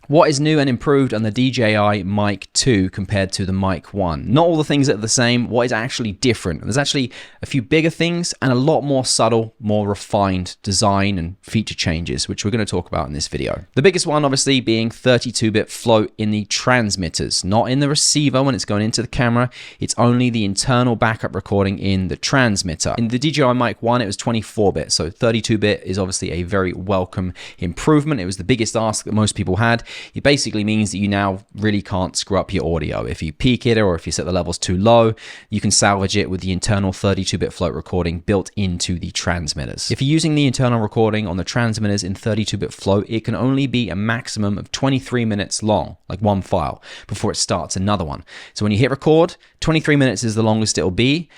What is new and improved on the DJI Mic 2 compared to the Mic 1? Not all the things that are the same. What is actually different? There's actually a few bigger things and a lot more subtle, more refined design and feature changes, which we're going to talk about in this video. The biggest one obviously being 32-bit float in the transmitters, not in the receiver when it's going into the camera. It's only the internal backup recording in the transmitter. In the DJI Mic 1, it was 24-bit, so 32-bit is obviously a very welcome improvement. It was the biggest ask that most people had. It basically means that you now really can't screw up your audio. If you peak it or if you set the levels too low, you can salvage it with the internal 32-bit float recording built into the transmitters. If you're using the internal recording on the transmitters in 32-bit float, it can only be a maximum of 23 minutes long, like one file, before it starts another one. So when you hit record, 23 minutes is the longest it'll be,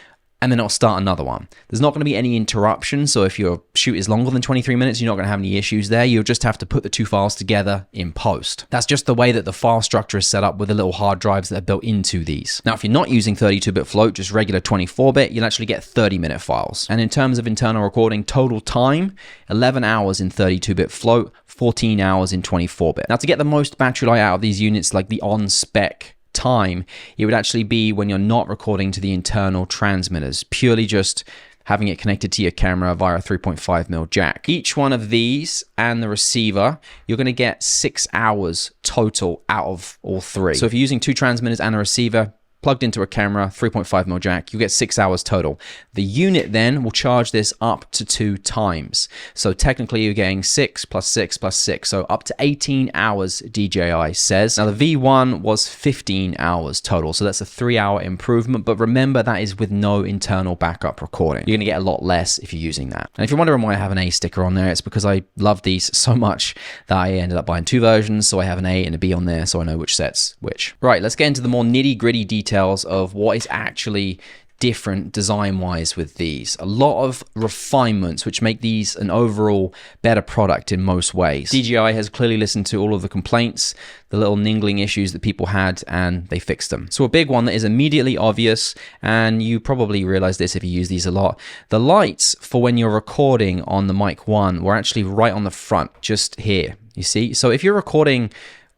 and then it'll start another one. There's not going to be any interruption, so if your shoot is longer than 23 minutes, you're not going to have any issues there. You'll just have to put the two files together in post. That's just the way that the file structure is set up with the little hard drives that are built into these. Now, if you're not using 32-bit float, just regular 24-bit, you'll actually get 30-minute files. And in terms of internal recording, total time, 11 hours in 32-bit float, 14 hours in 24-bit. Now, to get the most battery life out of these units, like the on-spec time, it would actually be when you're not recording to the internal transmitters, purely just having it connected to your camera via a 3.5mm jack. Each one of these and the receiver, you're going to get 6 hours total out of all three. So if you're using two transmitters and a receiver plugged into a camera, 3.5mm jack, you get 6 hours total. The unit then will charge this up to 2 times. So technically you're getting 6 plus 6 plus 6, so up to 18 hours, DJI says. Now the V1 was 15 hours total, so that's a 3-hour improvement, but remember that is with no internal backup recording. You're gonna get a lot less if you're using that. And if you're wondering why I have an A sticker on there, it's because I love these so much that I ended up buying 2 versions, so I have an A and a B on there, so I know which set's which. Right, let's get into the more nitty-gritty details of what is actually different design-wise with these. A lot of refinements which make these an overall better product in most ways. DJI has clearly listened to all of the complaints, the little niggling issues that people had, and they fixed them. So a big one that is immediately obvious, and you probably realize this if you use these a lot, the lights for when you're recording on the Mic 1 were actually right on the front, just here, you see? So if you're recording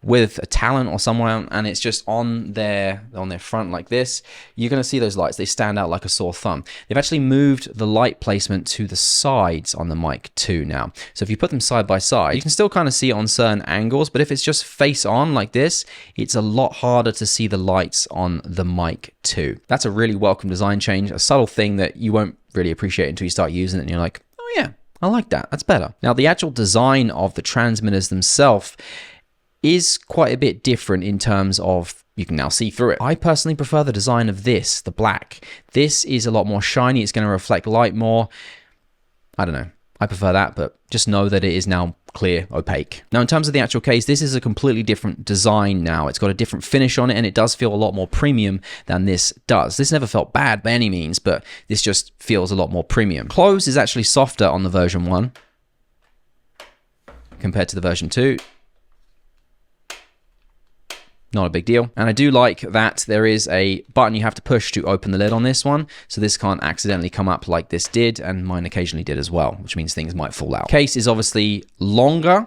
with a talent or someone and it's just on their front like this, you're going to see those lights. They stand out like a sore thumb. They've actually moved the light placement to the sides on the Mic 2 now. So if you put them side by side, you can still kind of see it on certain angles, but if it's just face on like this, it's a lot harder to see the lights on the Mic 2. That's a really welcome design change, a subtle thing that you won't really appreciate until you start using it and you're like, oh yeah, I like that. That's better. Now the actual design of the transmitters themselves is quite a bit different in terms of you can now see through it. I personally prefer the design of this, the black. This is a lot more shiny. It's going to reflect light more. I don't know. I prefer that, but just know that it is now clear, opaque. Now, in terms of the actual case, this is a completely different design now. It's got a different finish on it, and it does feel a lot more premium than this does. This never felt bad by any means, but this just feels a lot more premium. Close is actually softer on the version 1 compared to the version 2. Not a big deal. And I do like that there is a button you have to push to open the lid on this one. So this can't accidentally come up like this did, and mine occasionally did as well, which means things might fall out. Case is obviously longer,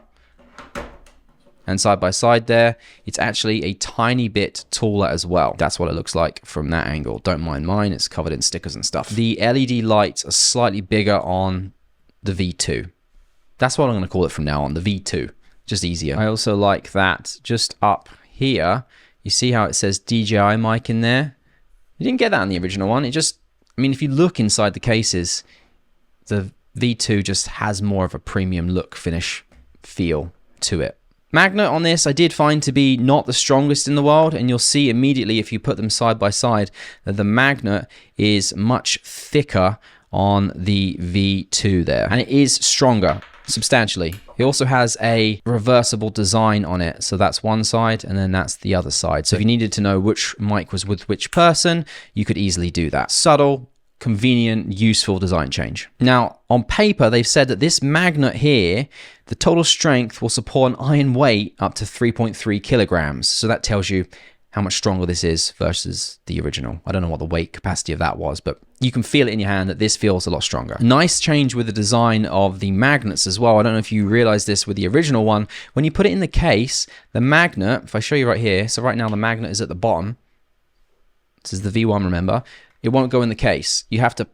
and side by side there, it's actually a tiny bit taller as well. That's what it looks like from that angle. Don't mind mine, it's covered in stickers and stuff. The LED lights are slightly bigger on the V2. That's what I'm gonna call it from now on, the V2. Just easier. I also like that just up here, you see how it says DJI Mic in there? You didn't get that in the original one. It just, I mean, if you look inside the cases, the V2 just has more of a premium look, finish, feel to it. Magnet on this I did find to be not the strongest in the world, and you'll see immediately if you put them side by side that the magnet is much thicker on the V2 there, and it is stronger substantially. It also has a reversible design on it, so that's one side and then that's the other side. So if you needed to know which mic was with which person, you could easily do that. Subtle, convenient, useful design change. Now on paper they've said that this magnet here, the total strength will support an iron weight up to 3.3 kilograms. So that tells you how much stronger this is versus the original. I don't know what the weight capacity of that was, but you can feel it in your hand that this feels a lot stronger. Nice change with the design of the magnets as well. I don't know if you realize this with the original one. When you put it in the case, the magnet, if I show you right here, so right now the magnet is at the bottom. This is the V1, remember? It won't go in the case. You have to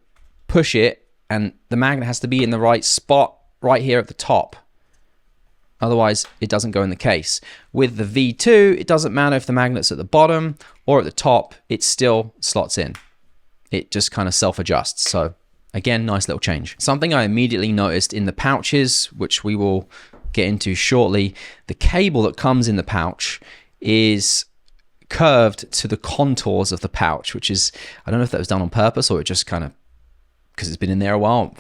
push it, and the magnet has to be in the right spot right here at the top. Otherwise, it doesn't go in the case. With the V2, it doesn't matter if the magnet's at the bottom or at the top, it still slots in. It just kind of self-adjusts. So again, nice little change. Something I immediately noticed in the pouches, which we will get into shortly, the cable that comes in the pouch is curved to the contours of the pouch, which is, I don't know if that was done on purpose or it just kind of, because it's been in there a while,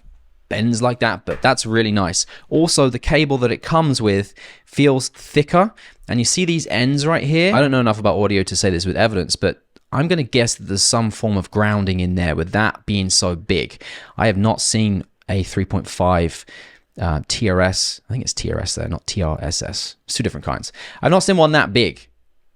bends like that, but that's really nice. Also, the cable that it comes with feels thicker, and you see these ends right here. I don't know enough about audio to say this with evidence, but I'm going to guess that there's some form of grounding in there with that being so big. I have not seen a 3.5 TRS. I think it's TRS there, not TRSS. It's two different kinds. I've not seen one that big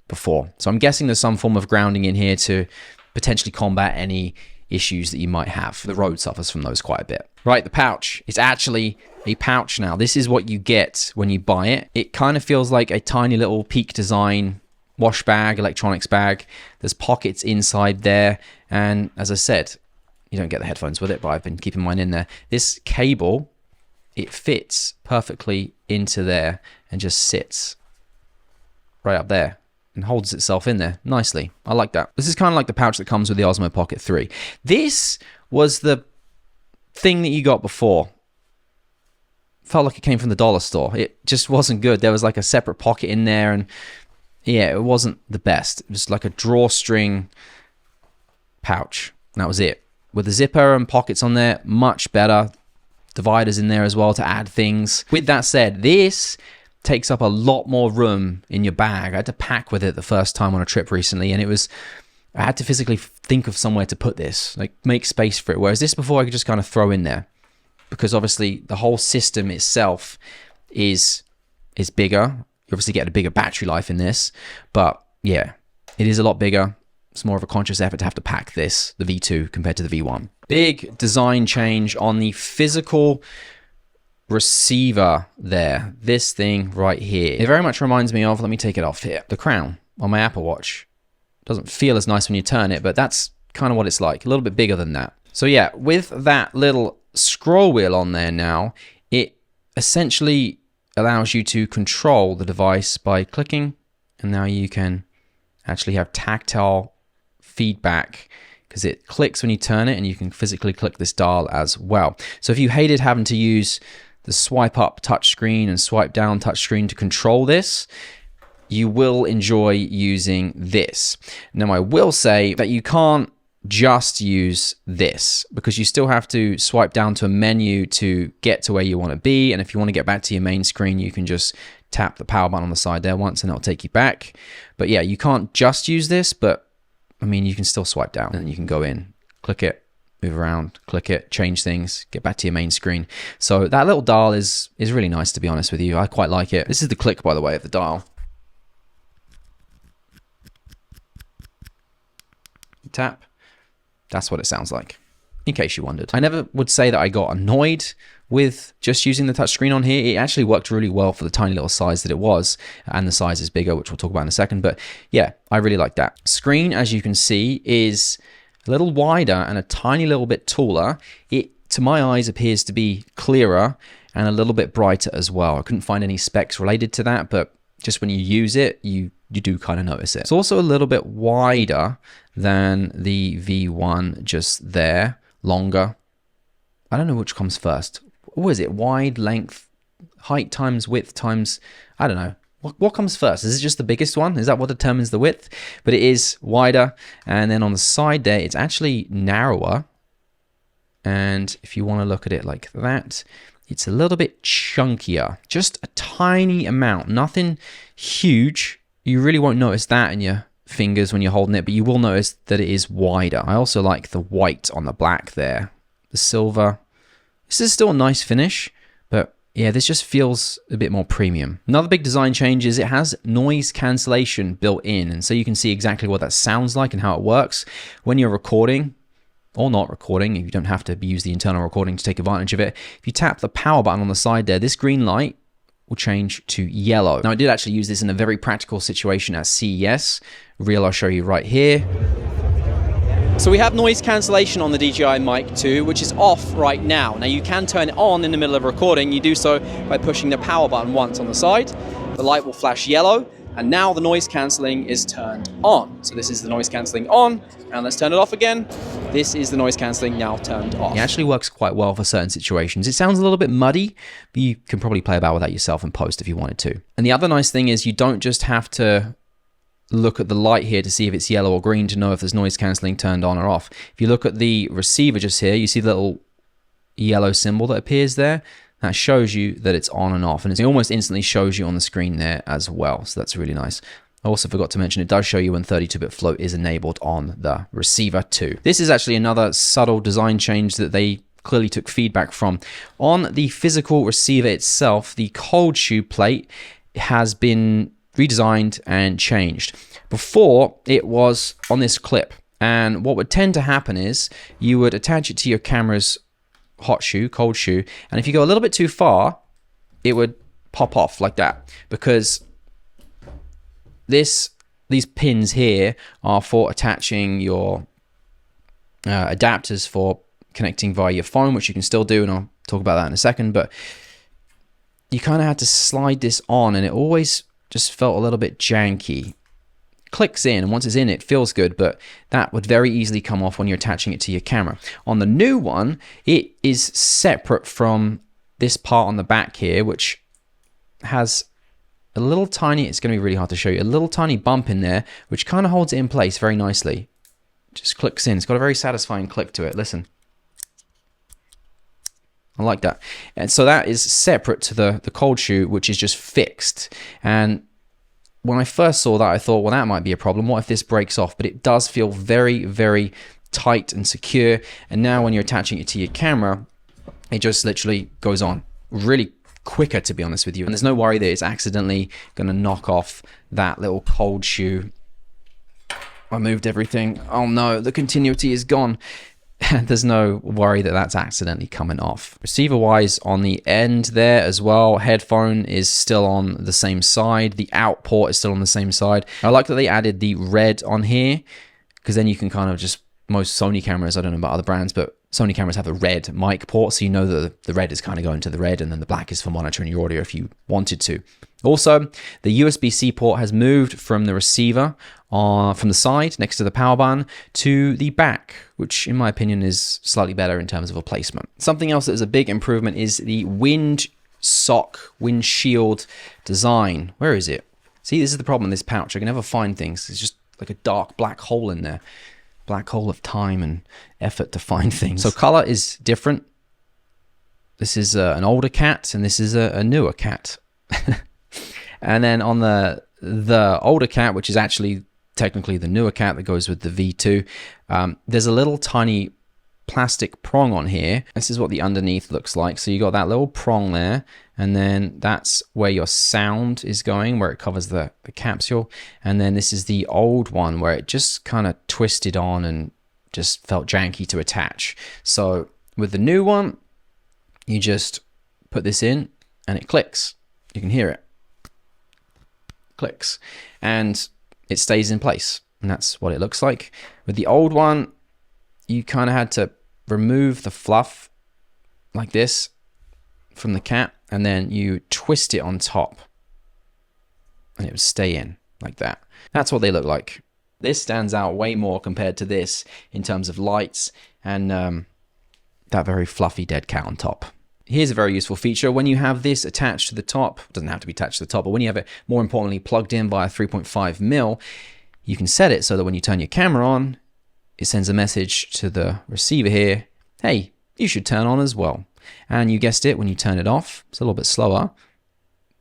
before, so I'm guessing there's some form of grounding in here to potentially combat any issues that you might have. The Rode suffers from those quite a bit. Right, the pouch. It's actually a pouch now. This is what you get when you buy it. It kind of feels like a tiny little Peak Design wash bag, electronics bag. There's pockets inside there, and as I said, you don't get the headphones with it, but I've been keeping mine in there. This cable, it fits perfectly into there and just sits right up there and holds itself in there nicely. I like that. This is kind of like the pouch that comes with the Osmo Pocket 3. This was the thing that you got before. Felt like it came from the dollar store. It just wasn't good. There was like a separate pocket in there, and yeah, it wasn't the best. It was like a drawstring pouch. And that was it. With the zipper and pockets on there, much better. Dividers in there as well to add things. With that said, this takes up a lot more room in your bag. I had to pack with it the first time on a trip recently, and I had to physically think of somewhere to put this, like make space for it. Whereas this before I could just kind of throw in there, because obviously the whole system itself is bigger. You obviously get a bigger battery life in this, but yeah, it is a lot bigger. It's more of a conscious effort to have to pack this, the V2 compared to the V1. Big design change on the physical receiver there. This thing right here. It very much reminds me of, let me take it off here, the crown on my Apple Watch. Doesn't feel as nice when you turn it, but that's kind of what it's like. A little bit bigger than that. So yeah, with that little scroll wheel on there now, it essentially allows you to control the device by clicking, and now you can actually have tactile feedback because it clicks when you turn it, and you can physically click this dial as well. So if you hated having to use the swipe up touchscreen and swipe down touchscreen to control this, you will enjoy using this. Now, I will say that you can't just use this, because you still have to swipe down to a menu to get to where you want to be. And if you want to get back to your main screen, you can just tap the power button on the side there once and it'll take you back. But yeah, you can't just use this, but I mean, you can still swipe down and you can go in, click it, move around, click it, change things, get back to your main screen. So that little dial is really nice, to be honest with you. I quite like it. This is the click, by the way, of the dial. Tap. That's what it sounds like, in case you wondered. I never would say that I got annoyed with just using the touchscreen on here. It actually worked really well for the tiny little size that it was, and the size is bigger, which we'll talk about in a second. But yeah, I really like that. Screen, as you can see, is a little wider and a tiny little bit taller. It, to my eyes, appears to be clearer and a little bit brighter as well. I couldn't find any specs related to that, but just when you use it, you do kind of notice it. It's also a little bit wider than the V1 just there, longer. I don't know which comes first. What is it? Wide, length, height times width times, I don't know. What comes first? Is it just the biggest one? Is that what determines the width? But it is wider. And then on the side there, it's actually narrower. And if you want to look at it like that, it's a little bit chunkier. Just a tiny amount. Nothing huge. You really won't notice that in your fingers when you're holding it, but you will notice that it is wider. I also like the white on the black there. The silver. This is still a nice finish, but Yeah, this just feels a bit more premium. Another big design change is it has noise cancellation built in, and so you can see exactly what that sounds like and how it works when you're recording or not recording. You don't have to use the internal recording to take advantage of it. If you tap the power button on the side there, this green light will change to yellow. Now, I did actually use this in a very practical situation at CES. Reel I'll show you right here. So we have noise cancellation on the DJI Mic 2, which is off right now. Now you can turn it on in the middle of recording. You do so by pushing the power button once on the side. The light will flash yellow, and now the noise cancelling is turned on. So this is the noise cancelling on, and let's turn it off again. This is the noise cancelling now turned off. It actually works quite well for certain situations. It sounds a little bit muddy, but you can probably play about with that yourself in post if you wanted to. And the other nice thing is you don't just have to look at the light here to see if it's yellow or green to know if there's noise cancelling turned on or off. If you look at the receiver just here, you see the little yellow symbol that appears there. That shows you that it's on and off, and it almost instantly shows you on the screen there as well. So that's really nice. I also forgot to mention it does show you when 32-bit float is enabled on the receiver too. This is actually another subtle design change that they clearly took feedback from. On the physical receiver itself, the cold shoe plate has been redesigned and changed. Before, it was on this clip, and what would tend to happen is you would attach it to your camera's hot shoe, cold shoe, and if you go a little bit too far, it would pop off like that, because these pins here are for attaching your adapters for connecting via your phone, which you can still do, and I'll talk about that in a second, but you kind of had to slide this on, and it always just felt a little bit janky. Clicks in, and once it's in, it feels good, but that would very easily come off when you're attaching it to your camera. On the new one, it is separate from this part on the back here, which has a little tiny, it's going to be really hard to show you, a little tiny bump in there, which kind of holds it in place very nicely. Just clicks in. It's got a very satisfying click to it. Listen. I like that. And so that is separate to the cold shoe, which is just fixed. And when I first saw that, I thought, well, that might be a problem. What if this breaks off? But it does feel very, very tight and secure. And now when you're attaching it to your camera, it just literally goes on really quicker, to be honest with you. And there's no worry that it's accidentally going to knock off that little cold shoe. I moved everything. Oh no, the continuity is gone. There's no worry that that's accidentally coming off. Receiver wise, on the end there as well, headphone is still on the same side. The out port is still on the same side. I like that they added the red on here, because then you can kind of just, most Sony cameras, I don't know about other brands, but Sony cameras have a red mic port, so you know that the red is kind of going to the red, and then the black is for monitoring your audio if you wanted to. Also, the USB-C port has moved from the receiver from the side next to the power button to the back, which in my opinion is slightly better in terms of a placement. Something else that is a big improvement is the windshield design. Where is it? See, this is the problem in this pouch. I can never find things. It's just like a dark black hole in there. Black hole of time and effort to find things. So color is different. This is an older cat, and this is a newer cat. And then on the older cat, which is actually technically the newer cat that goes with the V2, there's a little tiny plastic prong on here. This is what the underneath looks like. So you got that little prong there, and then that's where your sound is going, where it covers the capsule. And then this is the old one where it just kind of twisted on and just felt janky to attach. So with the new one, you just put this in and it clicks. You can hear it. Clicks. And it stays in place. And that's what it looks like. With the old one, you kind of had to remove the fluff like this from the cat, and then you twist it on top and it would stay in like that. That's what they look like. This stands out way more compared to this in terms of lights and that very fluffy dead cat on top. Here's a very useful feature. When you have this attached to the top, it doesn't have to be attached to the top, but when you have it, more importantly, plugged in via 3.5mm, you can set it so that when you turn your camera on, it sends a message to the receiver here, hey, you should turn on as well. And you guessed it, when you turn it off, it's a little bit slower,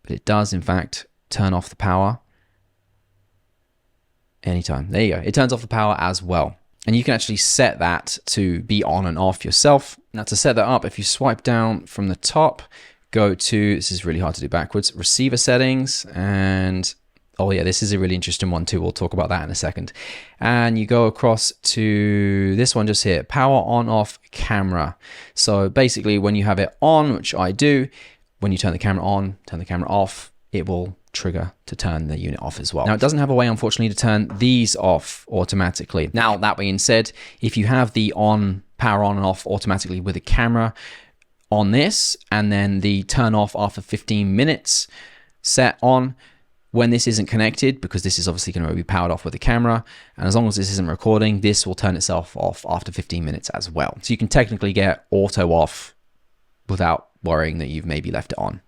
but it does in fact turn off the power anytime. There you go. It turns off the power as well. And you can actually set that to be on and off yourself. Now to set that up, if you swipe down from the top, go to, this is really hard to do backwards, receiver settings, and oh yeah, this is a really interesting one too. We'll talk about that in a second. And you go across to this one just here, power on off camera. So basically when you have it on, which I do, when you turn the camera on, turn the camera off, it will trigger to turn the unit off as well. Now it doesn't have a way, unfortunately, to turn these off automatically. Now that being said, if you have the power on and off automatically with a camera on this, and then the turn off after 15 minutes set on, when this isn't connected, because this is obviously going to be powered off with the camera, and as long as this isn't recording, this will turn itself off after 15 minutes as well. So you can technically get auto off without worrying that you've maybe left it on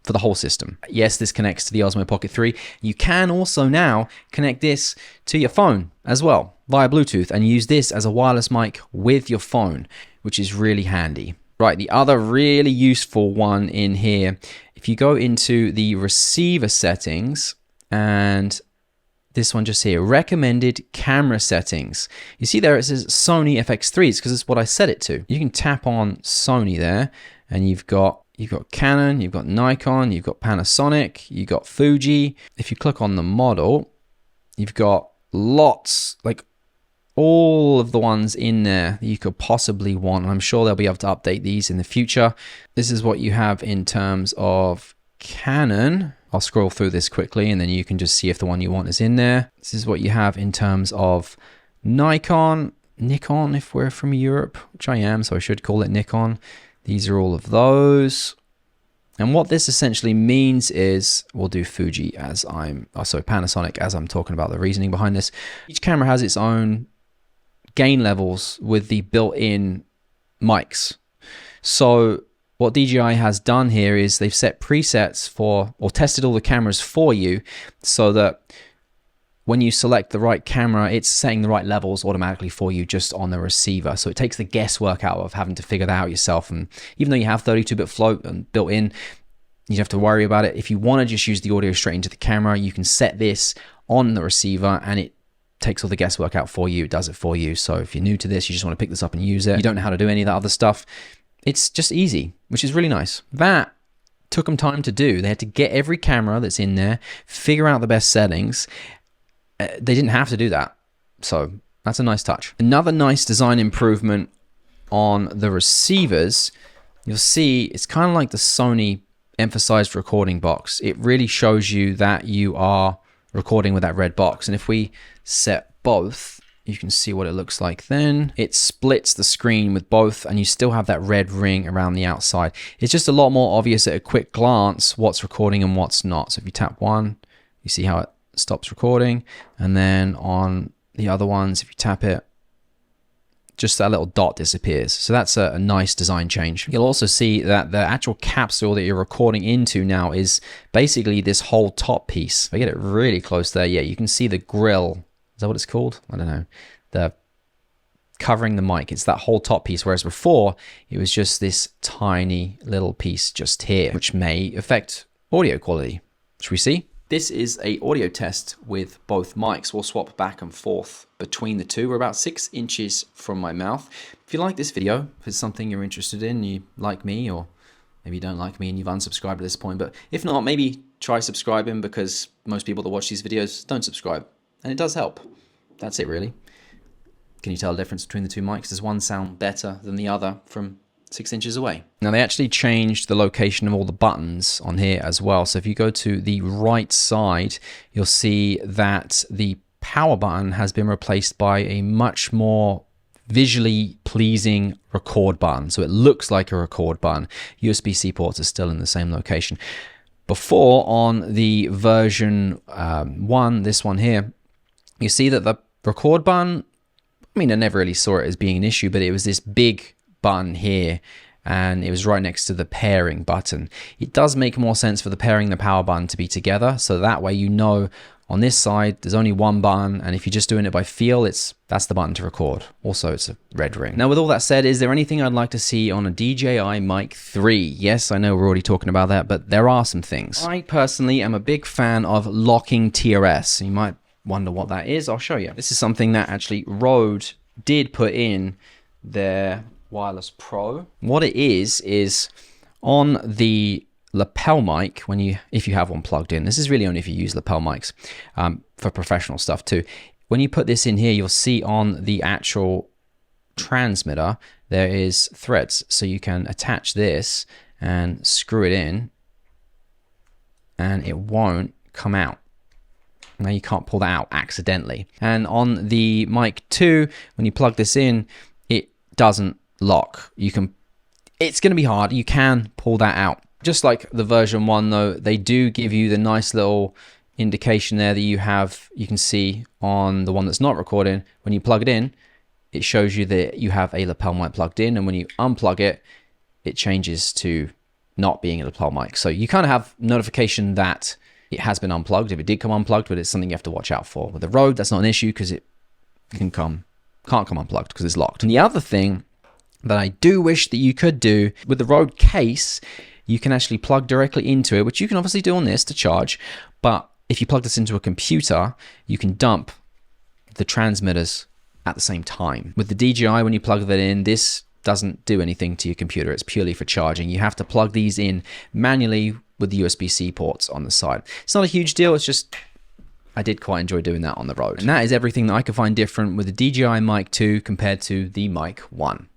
for the whole system. Yes, this connects to the Osmo Pocket 3. You can also now connect this to your phone as well via Bluetooth and use this as a wireless mic with your phone, which is really handy. Right, the other really useful one in here, if you go into the receiver settings, and this one just here, recommended camera settings. You see there it says Sony FX3s because it's what I set it to. You can tap on Sony there, and you've got Canon, you've got Nikon, you've got Panasonic, you've got Fuji. If you click on the model, you've got lots, like all of the ones in there that you could possibly want. And I'm sure they'll be able to update these in the future. This is what you have in terms of Canon. I'll scroll through this quickly and then you can just see if the one you want is in there. This is what you have in terms of Nikon, if we're from Europe, which I am, so I should call it Nikon. These are all of those. And what this essentially means is, we'll do Fuji Panasonic as I'm talking about the reasoning behind this. Each camera has its own gain levels with the built-in mics. So what DJI has done here is they've set presets for, or tested all the cameras for you, so that when you select the right camera, it's setting the right levels automatically for you just on the receiver. So it takes the guesswork out of having to figure that out yourself. And even though you have 32-bit float and built in, you don't have to worry about it. If you want to just use the audio straight into the camera, you can set this on the receiver and it takes all the guesswork out for you. It does it for you. So if you're new to this, you just want to pick this up and use it, you don't know how to do any of that other stuff, it's just easy, which is really nice. That took them time to do. They had to get every camera that's in there, figure out the best settings. They didn't have to do that. So that's a nice touch. Another nice design improvement on the receivers, you'll see it's kind of like the Sony emphasized recording box. It really shows you that you are recording with that red box. And if we set both, you can see what it looks like then. It splits the screen with both and you still have that red ring around the outside. It's just a lot more obvious at a quick glance what's recording and what's not. So if you tap one, you see how it stops recording. And then on the other ones, if you tap it, just that little dot disappears. So that's a nice design change. You'll also see that the actual capsule that you're recording into now is basically this whole top piece. If I get it really close there, yeah, you can see the grill. Is that what it's called? I don't know. The covering the mic. It's that whole top piece, whereas before it was just this tiny little piece just here, which may affect audio quality. Should we see? This is a audio test with both mics. We'll swap back and forth between the two. We're about 6 inches from my mouth. If you like this video, if it's something you're interested in, you like me, or maybe you don't like me and you've unsubscribed at this point, but if not, maybe try subscribing, because most people that watch these videos don't subscribe, and it does help. That's it really. Can you tell the difference between the two mics? Does one sound better than the other from 6 inches away? Now they actually changed the location of all the buttons on here as well. So if you go to the right side, you'll see that the power button has been replaced by a much more visually pleasing record button. So it looks like a record button. USB-C ports are still in the same location. Before, on the version 1, this one here, you see that the record button, I mean, I never really saw it as being an issue, but it was this big button here, and it was right next to the pairing button. It does make more sense for the pairing and the power button to be together, so that way you know on this side there's only one button, and if you're just doing it by feel, that's the button to record. Also, it's a red ring. Now with all that said, is there anything I'd like to see on a DJI Mic 3? Yes, I know we're already talking about that, but there are some things. I personally am a big fan of locking TRS. You might wonder what that is. I'll show you. This is something that actually Rode did put in their Wireless Pro. What it is On the lapel mic, if you have one plugged in, this is really only if you use lapel mics, for professional stuff too. When you put this in here, you'll see on the actual transmitter there is threads, so you can attach this and screw it in and it won't come out. Now you can't pull that out accidentally. And on the Mic 2, when you plug this in, it doesn't lock. It's going to be hard. You can pull that out. Just like the version 1 though, they do give you the nice little indication there that you can see on the one that's not recording. When you plug it in, it shows you that you have a lapel mic plugged in, and when you unplug it, it changes to not being a lapel mic. So you kind of have notification that it has been unplugged if it did come unplugged, but it's something you have to watch out for. With the Rode, that's not an issue because it can't come unplugged because it's locked. And the other thing that I do wish that you could do with the Rode case, you can actually plug directly into it, which you can obviously do on this to charge, but if you plug this into a computer, you can dump the transmitters at the same time. With the DJI, when you plug that in, this doesn't do anything to your computer. It's purely for charging. You have to plug these in manually with the USB-C ports on the side. It's not a huge deal. It's just, I did quite enjoy doing that on the Rode. And that is everything that I could find different with the DJI Mic 2 compared to the Mic 1.